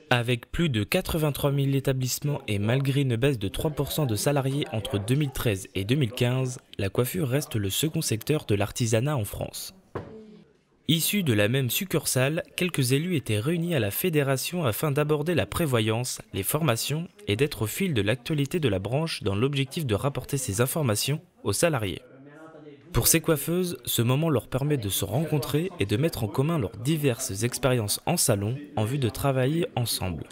Avec plus de 83 000 établissements et malgré une baisse de 3% de salariés entre 2013 et 2015, la coiffure reste le second secteur de l'artisanat en France. Issus de la même succursale, quelques élus étaient réunis à la fédération afin d'aborder la prévoyance, les formations et d'être au fil de l'actualité de la branche dans l'objectif de rapporter ces informations aux salariés. Pour ces coiffeuses, ce moment leur permet de se rencontrer et de mettre en commun leurs diverses expériences en salon en vue de travailler ensemble.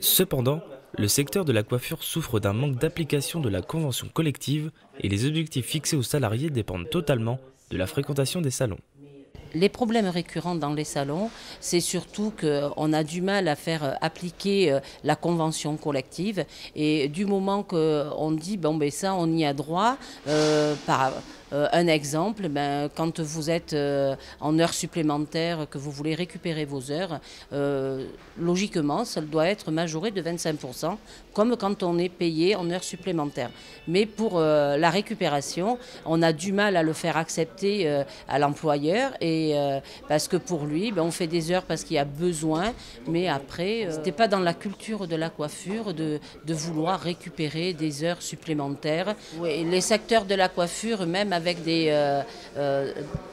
Cependant, le secteur de la coiffure souffre d'un manque d'application de la convention collective et les objectifs fixés aux salariés dépendent totalement de la fréquentation des salons. Les problèmes récurrents dans les salons, c'est surtout qu'on a du mal à faire appliquer la convention collective. Et du moment qu'on dit, bon, ben ça, on y a droit, un exemple, quand vous êtes en heures supplémentaires, que vous voulez récupérer vos heures, logiquement, ça doit être majoré de 25%, comme quand on est payé en heures supplémentaires. Mais pour la récupération, on a du mal à le faire accepter à l'employeur, parce que pour lui, on fait des heures parce qu'il y a besoin, mais après, ce n'était pas dans la culture de la coiffure de vouloir récupérer des heures supplémentaires. Oui, les secteurs de la coiffure, même avec des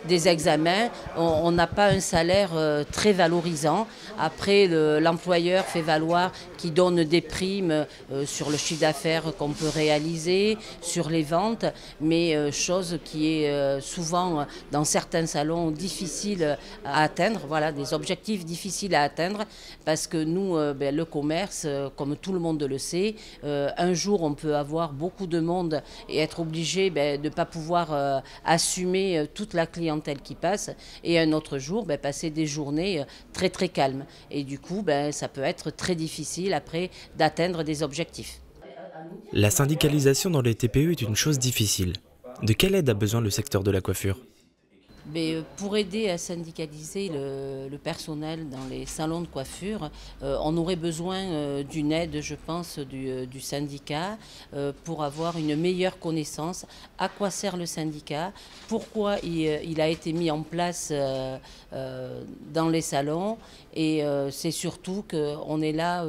examens, on n'a pas un salaire très valorisant. Après, l'employeur fait valoir qu'il donne des primes sur le chiffre d'affaires qu'on peut réaliser, sur les ventes, mais chose qui est souvent dans certains salons difficile à atteindre, voilà, des objectifs difficiles à atteindre, parce que nous, le commerce, comme tout le monde le sait, un jour on peut avoir beaucoup de monde et être obligé de ne pas pouvoir assumer toute la clientèle qui passe, et un autre jour passer des journées très très calmes. Et du coup, ça peut être très difficile après d'atteindre des objectifs. La syndicalisation dans les TPE est une chose difficile. De quelle aide a besoin le secteur de la coiffure ? Mais pour aider à syndicaliser le personnel dans les salons de coiffure, on aurait besoin d'une aide, je pense, du syndicat pour avoir une meilleure connaissance à quoi sert le syndicat, pourquoi il a été mis en place dans les salons, et c'est surtout qu'on est là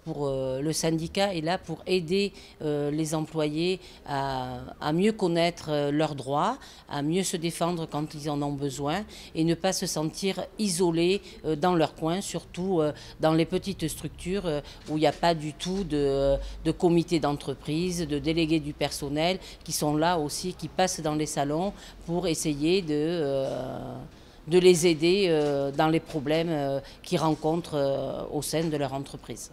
le syndicat est là pour aider les employés à mieux connaître leurs droits, à mieux se défendre quand ils en ont besoin et ne pas se sentir isolés dans leur coin, surtout dans les petites structures où il n'y a pas du tout de comité d'entreprise, de délégués du personnel qui sont là aussi, qui passent dans les salons pour essayer de les aider dans les problèmes qu'ils rencontrent au sein de leur entreprise.